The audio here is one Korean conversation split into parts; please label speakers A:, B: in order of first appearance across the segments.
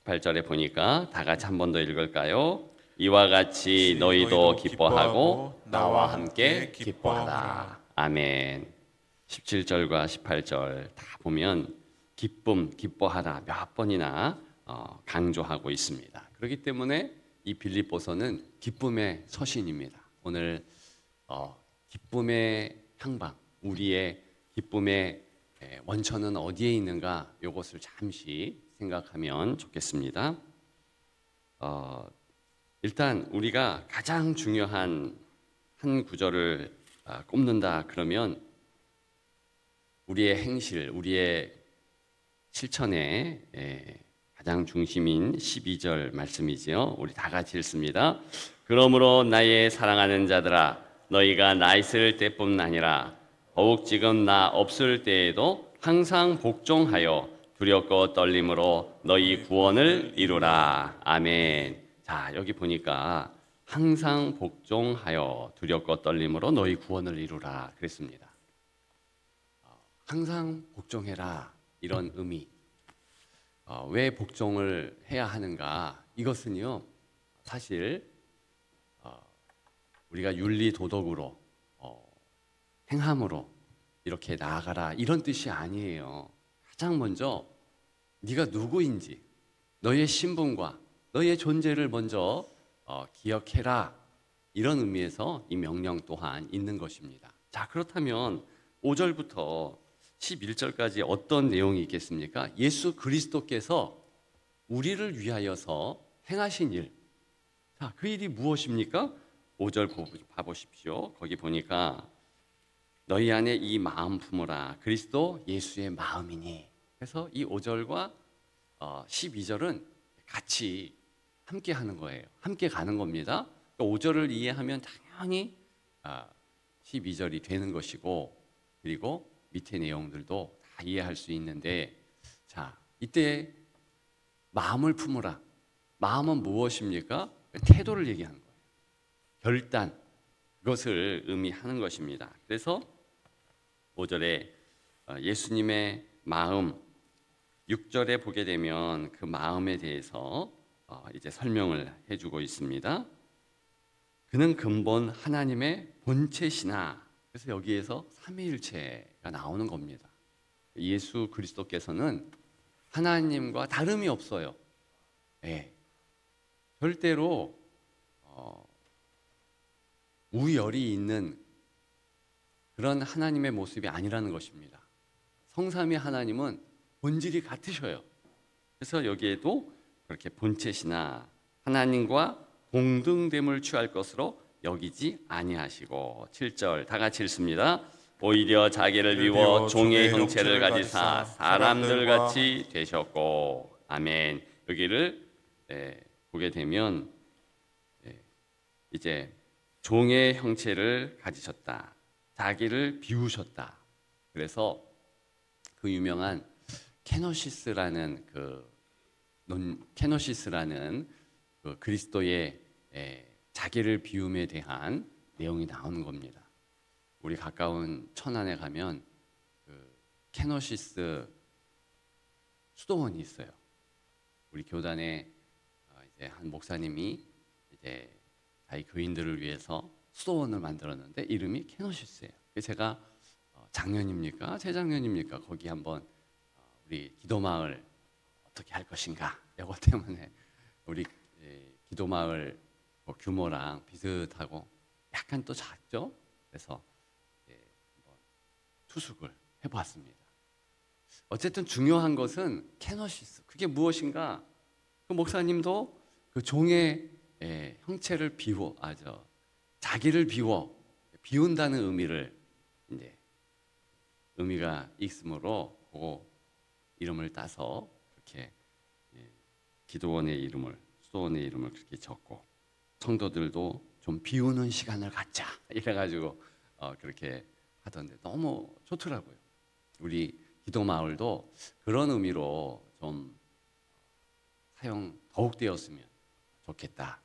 A: 18절에 보니까 다 같이 한 번 더 읽을까요? 이와 같이 너희도 기뻐하고 나와 함께 기뻐하라. 아멘. 17절과 18절 다 보면 기쁨, 기뻐하라 몇 번이나 강조하고 있습니다. 그렇기 때문에 이 빌립보서는 기쁨의 서신입니다. 오늘 기쁨의 향방, 우리의 기쁨의 원천은 어디에 있는가? 이것을 잠시 생각하면 좋겠습니다. 일단 우리가 가장 중요한 한 구절을 꼽는다 그러면 우리의 행실, 우리의 실천의 가장 중심인 12절 말씀이지요. 우리 다 같이 읽습니다. 그러므로 나의 사랑하는 자들아 너희가 나 있을 때뿐 아니라 더욱 지금 나 없을 때에도 항상 복종하여 두렵고 떨림으로 너희 구원을 이루라. 아멘. 자, 여기 보니까 항상 복종하여 두렵고 떨림으로 너희 구원을 이루라 그랬습니다. 항상 복종해라 이런 의미. 왜 복종을 해야 하는가? 이것은요 사실 우리가 윤리 도덕으로 행함으로 이렇게 나아가라 이런 뜻이 아니에요. 가장 먼저 네가 누구인지 너의 신분과 너의 존재를 먼저 기억해라 이런 의미에서 이 명령 또한 있는 것입니다. 자, 그렇다면 5절부터 11절까지 어떤 내용이 있겠습니까? 예수 그리스도께서 우리를 위하여서 행하신 일. 자, 그 일이 무엇입니까? 5절 봐보십시오. 거기 보니까 너희 안에 이 마음 품으라. 그리스도 예수의 마음이니. 그래서 이 5절과 12절은 같이 함께 하는 거예요. 함께 가는 겁니다. 5절을 이해하면 당연히 12절이 되는 것이고 그리고 밑에 내용들도 다 이해할 수 있는데 자, 이때 마음을 품으라. 마음은 무엇입니까? 태도를 얘기하는 거예요. 결단, 그것을 의미하는 것입니다. 그래서 5절에 예수님의 마음, 6절에 보게 되면 그 마음에 대해서 이제 설명을 해주고 있습니다. 그는 근본 하나님의 본체시나 그래서 여기에서 삼위일체가 나오는 겁니다. 예수 그리스도께서는 하나님과 다름이 없어요. 네. 절대로 우열이 있는 그런 하나님의 모습이 아니라는 것입니다. 성삼위 하나님은 본질이 같으셔요. 그래서 여기에도 그렇게 본체시나 하나님과 동등됨을 취할 것으로 여기지 아니하시고 7절 다 같이 읽습니다. 오히려 자기를 비워 종의 형체를 가지사 사람들 같이 되셨고 아멘. 여기를 보게 되면 이제 종의 형체를 가지셨다. 자기를 비우셨다. 그래서 그 유명한 케노시스라는 그 그리스도의 자기를 비움에 대한 내용이 나오는 겁니다. 우리 가까운 천안에 가면 그 케노시스 수도원이 있어요. 우리 교단에 이제 한 목사님이 이제 자기 교인들을 위해서 수도원을 만들었는데 이름이 케노시스예요. 제가 작년입니까? 재작년입니까? 거기 한번 우리 기도마을 어떻게 할 것인가 이것 때문에 우리 기도마을 규모랑 비슷하고 약간 또 작죠. 그래서 투숙을 해보았습니다. 어쨌든 중요한 것은 케노시스. 그게 무엇인가? 그 목사님도 그 종의 형체를 자기를 비운다는 의미를 이제 의미가 있으므로 그 이름을 따서 그렇게 기도원의 이름을 수도원의 이름을 그렇게 적고 성도들도 좀 비우는 시간을 갖자 이래가지고 그렇게 하던데 너무 좋더라고요. 우리 기도마을도 그런 의미로 좀 사용 더욱 되었으면 좋겠다.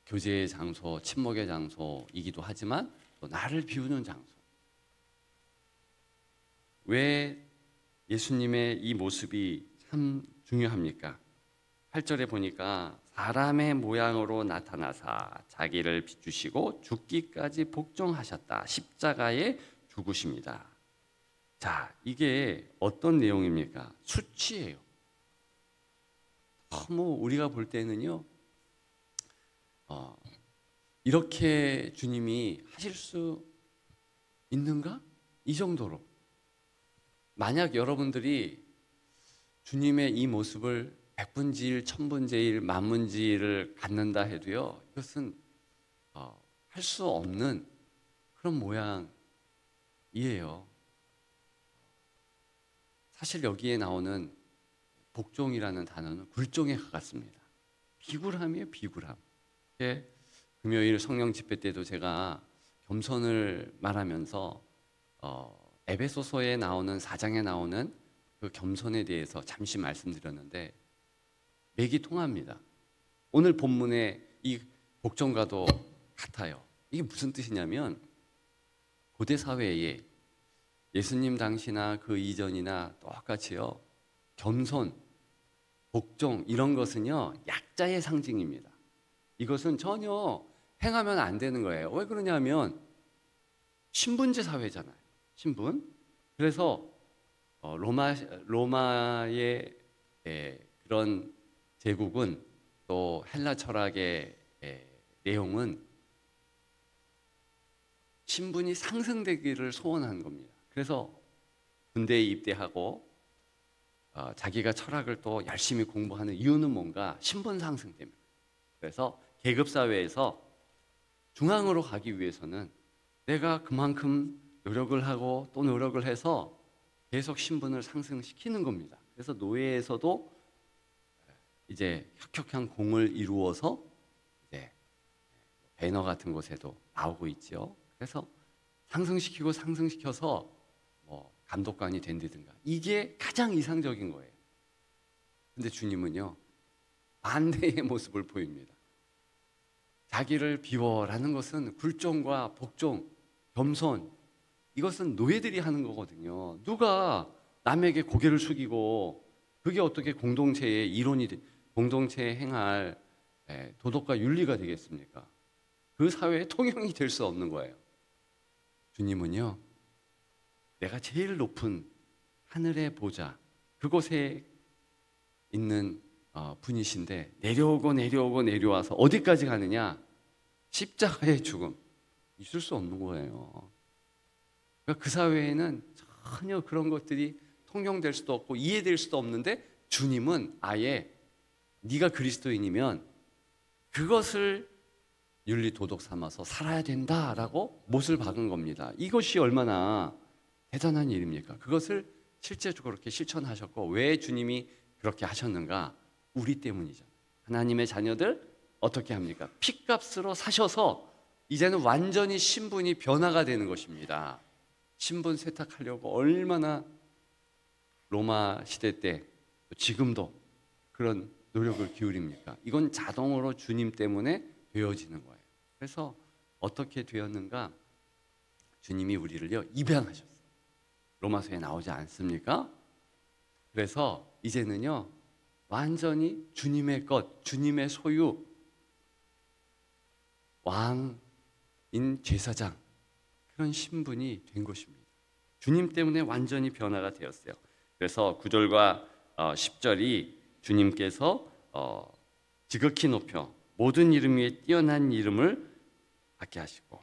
A: 교제의 장소, 친목의 장소이기도 하지만 또 나를 비우는 장소. 왜 예수님의 이 모습이 참 중요합니까? 8절에 보니까 사람의 모양으로 나타나사 자기를 비추시고 죽기까지 복종하셨다. 십자가에 죽으십니다. 자, 이게 어떤 내용입니까? 수치예요. 너무 우리가 볼 때는요, 이렇게 주님이 하실 수 있는가? 이 정도로. 만약 여러분들이 주님의 이 모습을 백분지일, 천분지일, 만분지일을 갖는다 해도요, 이것은 할 수 없는 그런 모양이에요. 사실 여기에 나오는 복종이라는 단어는 굴종에 가깝습니다. 비굴함이에요, 비굴함. 금요일 성령 집회 때도 제가 겸손을 말하면서 에베소서에 나오는 4장에 나오는 그 겸손에 대해서 잠시 말씀드렸는데 맥이 통합니다. 오늘 본문의 이 복종과도 같아요. 이게 무슨 뜻이냐면 고대 사회에 예수님 당시나 그 이전이나 똑같이요, 겸손, 복종 이런 것은요 약자의 상징입니다. 이것은 전혀 행하면 안 되는 거예요. 왜 그러냐면 신분제 사회잖아요. 신분. 그래서 로마의 그런 제국은 또 헬라 철학의 내용은 신분이 상승되기를 소원한 겁니다. 그래서 군대에 입대하고 자기가 철학을 또 열심히 공부하는 이유는 뭔가 신분 상승 때문에. 그래서 계급 사회에서 중앙으로 가기 위해서는 내가 그만큼 노력을 하고 또 노력을 해서 계속 신분을 상승시키는 겁니다. 그래서 노예에서도 이제 혁혁한 공을 이루어서 이제 배너 같은 곳에도 나오고 있죠. 그래서 상승시키고 상승시켜서 뭐 감독관이 된다든가, 이게 가장 이상적인 거예요. 근데 주님은요 반대의 모습을 보입니다. 자기를 비워라는 것은 굴종과 복종, 겸손, 이것은 노예들이 하는 거거든요. 누가 남에게 고개를 숙이고 그게 어떻게 공동체의 이론이 공동체에 행할 도덕과 윤리가 되겠습니까? 그 사회의 통용이 될 수 없는 거예요. 주님은요, 내가 제일 높은 하늘의 보좌, 그곳에 있는 분이신데 내려와서 어디까지 가느냐? 십자가의 죽음. 있을 수 없는 거예요. 그러니까 그 사회에는 전혀 그런 것들이 통용될 수도 없고 이해될 수도 없는데 주님은 아예 네가 그리스도인이면 그것을 윤리 도덕 삼아서 살아야 된다라고 못을 박은 겁니다. 이것이 얼마나 대단한 일입니까? 그것을 실제적으로 그렇게 실천하셨고, 왜 주님이 그렇게 하셨는가? 우리 때문이잖아요. 하나님의 자녀들 어떻게 합니까? 핏값으로 사셔서 이제는 완전히 신분이 변화가 되는 것입니다. 신분 세탁하려고 얼마나 로마 시대 때 지금도 그런 노력을 기울입니까? 이건 자동으로 주님 때문에 되어지는 거예요. 그래서 어떻게 되었는가? 주님이 우리를요 입양하셨어요. 로마서에 나오지 않습니까? 그래서 이제는요 완전히 주님의 것, 주님의 소유, 왕인 제사장, 그런 신분이 된 것입니다. 주님 때문에 완전히 변화가 되었어요. 그래서 9절과 10절이 주님께서 지극히 높여 모든 이름 위에 뛰어난 이름을 받게 하시고,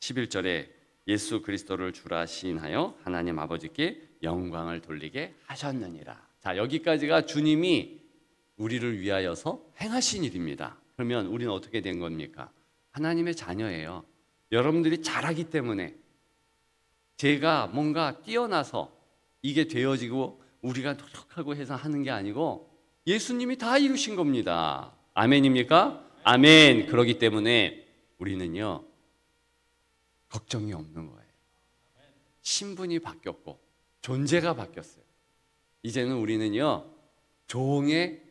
A: 11절에 예수 그리스도를 주라 시인하여 하나님 아버지께 영광을 돌리게 하셨느니라. 자, 여기까지가 주님이 우리를 위하여서 행하신 일입니다. 그러면 우리는 어떻게 된 겁니까? 하나님의 자녀예요. 여러분들이 잘하기 때문에, 제가 뭔가 뛰어나서 이게 되어지고 우리가 노력하고 해서 하는 게 아니고 예수님이 다 이루신 겁니다. 아멘입니까? 아멘. 그렇기 때문에 우리는요 걱정이 없는 거예요. 신분이 바뀌었고 존재가 바뀌었어요. 이제는 우리는요 종의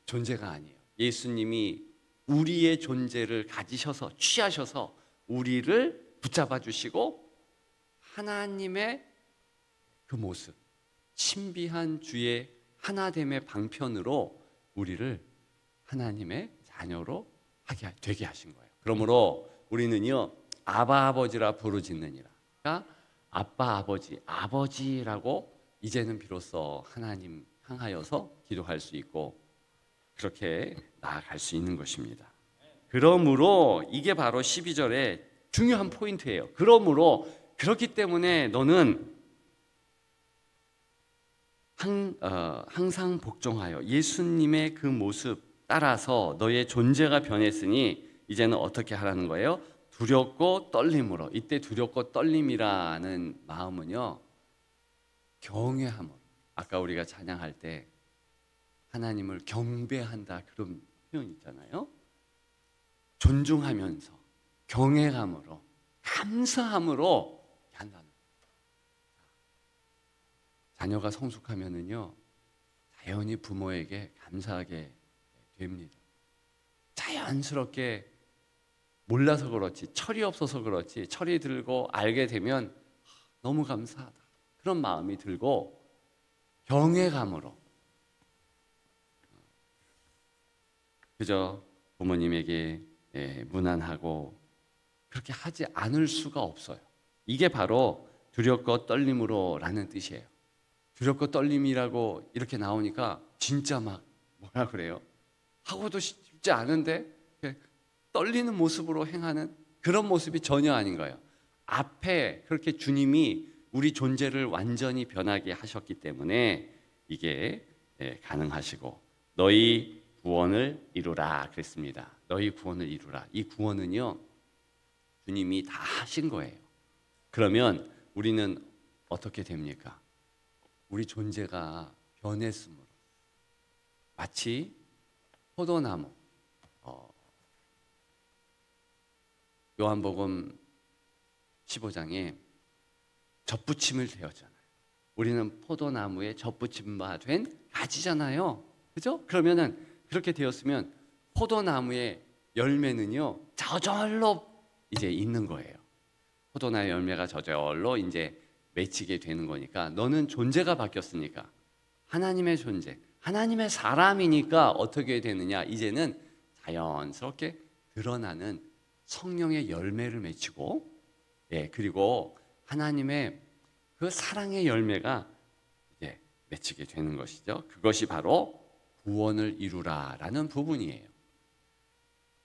A: 존재가 아니에요. 예수님이 우리의 존재를 가지셔서 취하셔서 우리를 붙잡아 주시고 하나님의 그 모습, 신비한 주의 하나됨의 방편으로 우리를 하나님의 자녀로 되게 하신 거예요. 그러므로 우리는요, 아바 아버지라 부르짖느니라. 그러니까 아빠 아버지, 아버지라고 이제는 비로소 하나님 향하여서 기도할 수 있고 그렇게 나아갈 수 있는 것입니다. 그러므로 이게 바로 12절의 중요한 포인트예요. 그러므로 그렇기 때문에 너는 항상 복종하여 예수님의 그 모습 따라서 너의 존재가 변했으니 이제는 어떻게 하라는 거예요? 두렵고 떨림으로. 이때 두렵고 떨림이라는 마음은요, 경외함으로. 아까 우리가 찬양할 때 하나님을 경배한다 그런 표현 있잖아요. 존중하면서 경외감으로 감사함으로 한다는. 자녀가 성숙하면은요, 자연히 부모에게 감사하게 됩니다. 자연스럽게 몰라서 그렇지, 철이 없어서 그렇지, 철이 들고 알게 되면 너무 감사하다 그런 마음이 들고 경외감으로 그저 부모님에게 무난하고 그렇게 하지 않을 수가 없어요. 이게 바로 두렵고 떨림으로라는 뜻이에요. 두렵고 떨림이라고 이렇게 나오니까 진짜 막 뭐라 그래요? 하고도 싶지 않은데 떨리는 모습으로 행하는 그런 모습이 전혀 아닌 거예요. 앞에 그렇게 주님이 우리 존재를 완전히 변하게 하셨기 때문에 이게 가능하시고 너희 구원을 이루라 그랬습니다. 너희 구원을 이루라. 이 구원은요, 주님이 다 하신 거예요. 그러면 우리는 어떻게 됩니까? 우리 존재가 변했으므로 마치 포도나무, 요한복음 15장에 젖붙임을 되었잖아요. 우리는 포도나무에 젖붙임 바 된 가지잖아요. 그죠? 그러면은 그렇게 되었으면 포도나무의 열매는요, 저절로 이제 있는 거예요. 포도나무 열매가 저절로 이제 맺히게 되는 거니까 너는 존재가 바뀌었으니까 하나님의 존재, 하나님의 사람이니까 어떻게 되느냐? 이제는 자연스럽게 드러나는 성령의 열매를 맺히고, 그리고 하나님의 그 사랑의 열매가 이제 맺히게 되는 것이죠. 그것이 바로 구원을 이루라라는 부분이에요.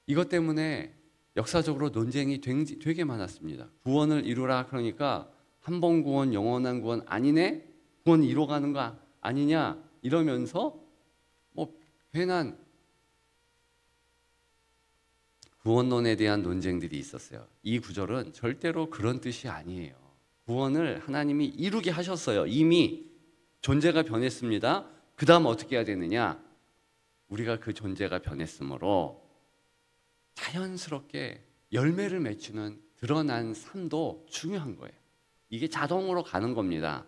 A: 이것 때문에 역사적으로 논쟁이 되게 많았습니다. 구원을 이루라 그러니까 한 번 구원, 영원한 구원 아니네? 구원 이뤄가는 거 아니냐? 이러면서 뭐 괜한 구원론에 대한 논쟁들이 있었어요. 이 구절은 절대로 그런 뜻이 아니에요. 구원을 하나님이 이루게 하셨어요. 이미 존재가 변했습니다. 그 다음 어떻게 해야 되느냐? 우리가 그 존재가 변했으므로 자연스럽게 열매를 맺히는 드러난 삶도 중요한 거예요. 이게 자동으로 가는 겁니다.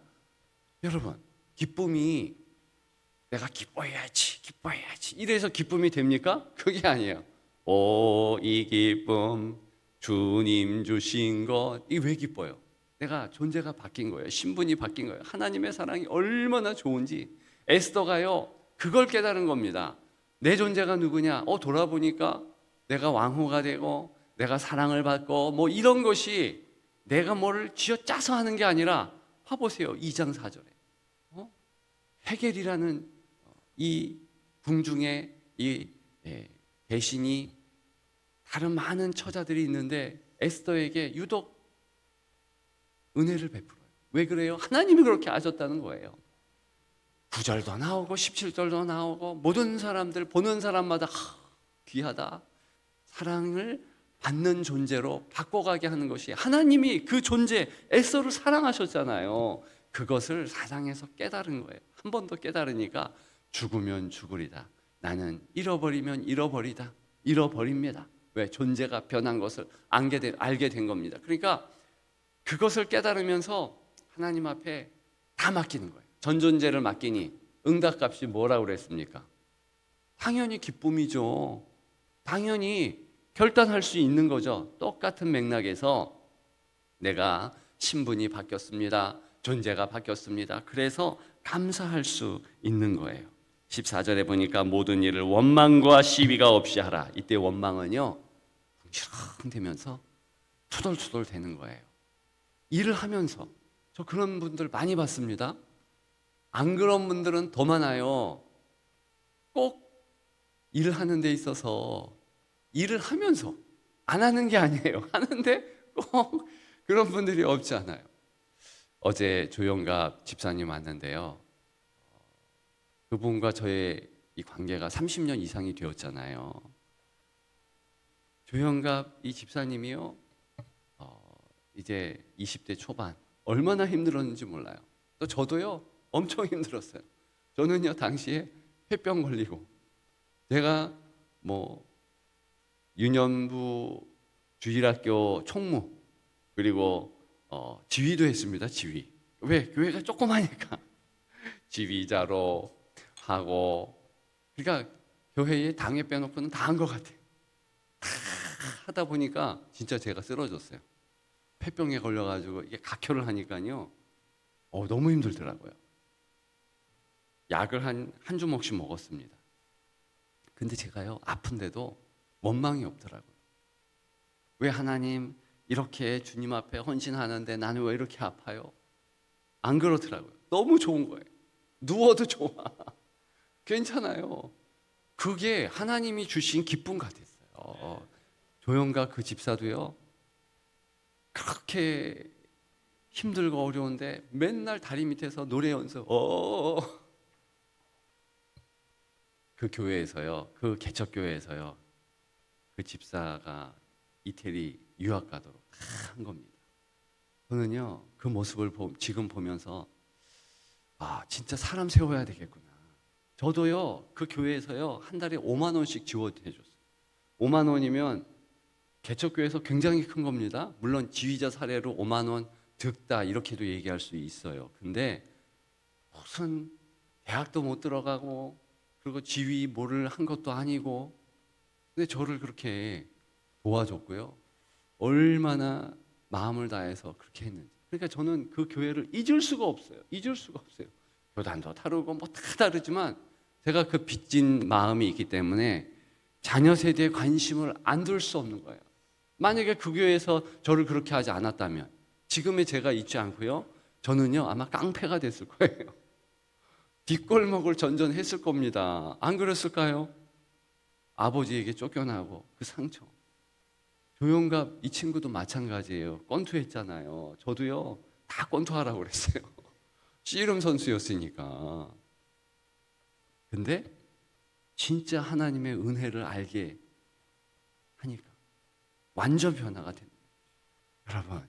A: 여러분, 기쁨이 내가 기뻐해야지 이래서 기쁨이 됩니까? 그게 아니에요. 오, 이 기쁨 주님 주신 것. 이게 왜 기뻐요? 내가 존재가 바뀐 거예요. 신분이 바뀐 거예요. 하나님의 사랑이 얼마나 좋은지 에스더가요, 그걸 깨달은 겁니다. 내 존재가 누구냐? 돌아보니까 내가 왕후가 되고 내가 사랑을 받고 뭐 이런 것이 내가 뭐를 쥐어짜서 하는 게 아니라, 봐보세요. 2장 4절에 헤겔이라는 이 궁중에 이 대신이 다른 많은 처자들이 있는데 에스더에게 유독 은혜를 베풀어요. 왜 그래요? 하나님이 그렇게 하셨다는 거예요. 9절도 나오고 17절도 나오고 모든 사람들, 보는 사람마다 귀하다, 사랑을 받는 존재로 바꿔가게 하는 것이, 하나님이 그 존재 에스더를 사랑하셨잖아요. 그것을 사상에서 깨달은 거예요. 한 번 더 깨달으니까 죽으면 죽으리다, 나는 잃어버리면 잃어버립니다. 왜? 존재가 변한 것을 알게 된 겁니다. 그러니까 그것을 깨달으면서 하나님 앞에 다 맡기는 거예요. 전 존재를 맡기니 응답값이 뭐라고 그랬습니까? 당연히 기쁨이죠. 당연히 결단할 수 있는 거죠. 똑같은 맥락에서 내가 신분이 바뀌었습니다. 존재가 바뀌었습니다. 그래서 감사할 수 있는 거예요. 14절에 보니까 모든 일을 원망과 시비가 없이 하라. 이때 원망은요, 뭉치렁대면서 투덜투덜 되는 거예요. 일을 하면서. 저 그런 분들 많이 봤습니다. 안 그런 분들은 더 많아요. 꼭 일을 하는 데 있어서 일을 하면서, 안 하는 게 아니에요. 하는데 꼭 그런 분들이 없지 않아요. 어제 조영갑 집사님 왔는데요. 그분과 저의 이 관계가 30년 이상이 되었잖아요. 조영갑 이 집사님이요, 이제 20대 초반, 얼마나 힘들었는지 몰라요. 또 저도요, 엄청 힘들었어요. 저는요, 당시에 폐병 걸리고, 제가 뭐 유년부 주일학교 총무, 그리고 지휘도 했습니다. 지휘. 왜? 교회가 조그마니까 지휘자로 하고, 그러니까 교회에 당회 빼놓고는 다 한 것 같아요. 다 하다 보니까 진짜 제가 쓰러졌어요. 폐병에 걸려가지고 이게 각혈을 하니까요, 너무 힘들더라고요. 약을 한 주먹씩 먹었습니다. 근데 제가요, 아픈데도 원망이 없더라고요. 왜 하나님 이렇게 주님 앞에 헌신하는데 나는 왜 이렇게 아파요? 안 그렇더라고요. 너무 좋은 거예요. 누워도 좋아. 괜찮아요. 그게 하나님이 주신 기쁨 같았어요. 조영가 그 집사도요, 그렇게 힘들고 어려운데 맨날 다리 밑에서 노래 연습. 그 교회에서요, 그 개척교회에서요, 그 집사가 이태리 유학 가도록 한 겁니다. 저는요, 그 모습을 지금 보면서 진짜 사람 세워야 되겠구나. 저도요, 그 교회에서요, 한 달에 5만 원씩 지원해 줬어요. 5만 원이면 개척교회에서 굉장히 큰 겁니다. 물론 지휘자 사례로 5만 원 득다 이렇게도 얘기할 수 있어요. 근데 무슨 대학도 못 들어가고, 그리고 지휘 뭐를 한 것도 아니고, 근데 저를 그렇게 도와줬고요. 얼마나 마음을 다해서 그렇게 했는지. 그러니까 저는 그 교회를 잊을 수가 없어요. 잊을 수가 없어요. 교단도 다르고 뭐 다 다르지만 제가 그 빚진 마음이 있기 때문에 자녀 세대에 관심을 안 둘 수 없는 거예요. 만약에 그 교회에서 저를 그렇게 하지 않았다면 지금의 제가 있지 않고요, 저는요 아마 깡패가 됐을 거예요. 뒷골목을 전전했을 겁니다. 안 그랬을까요? 아버지에게 쫓겨나고 그 상처. 조영갑 이 친구도 마찬가지예요. 권투했잖아요. 저도요 다 권투하라고 그랬어요. 씨름 선수였으니까. 근데 진짜 하나님의 은혜를 알게 하니까 완전 변화가 됩니다. 여러분,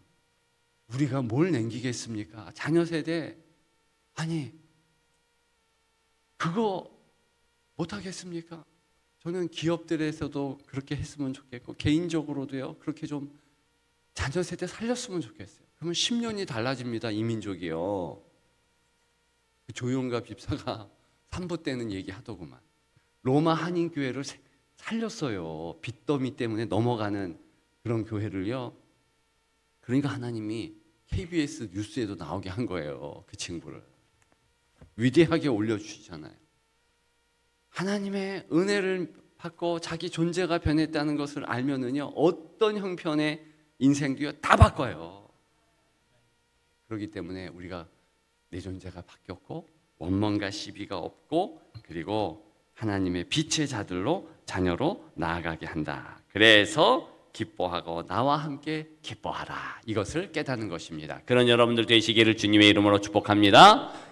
A: 우리가 뭘 남기겠습니까? 자녀 세대, 아니 그거 못하겠습니까? 저는 기업들에서도 그렇게 했으면 좋겠고, 개인적으로도요 그렇게 좀 자녀 세대 살렸으면 좋겠어요. 그러면 10년이 달라집니다. 이 민족이요. 조용갑 집사가 산부 때는 얘기하더구만. 로마 한인교회를 살렸어요. 빚더미 때문에 넘어가는 그런 교회를요. 그러니까 하나님이 KBS 뉴스에도 나오게 한 거예요. 그 친구를 위대하게 올려주시잖아요. 하나님의 은혜를 받고 자기 존재가 변했다는 것을 알면은요, 어떤 형편의 인생도요 다 바꿔요. 그렇기 때문에 우리가 내 존재가 바뀌었고 원망과 시비가 없고, 그리고 하나님의 빛의 자들로 자녀로 나아가게 한다. 그래서 기뻐하고 나와 함께 기뻐하라, 이것을 깨닫는 것입니다. 그런 여러분들 되시기를 주님의 이름으로 축복합니다.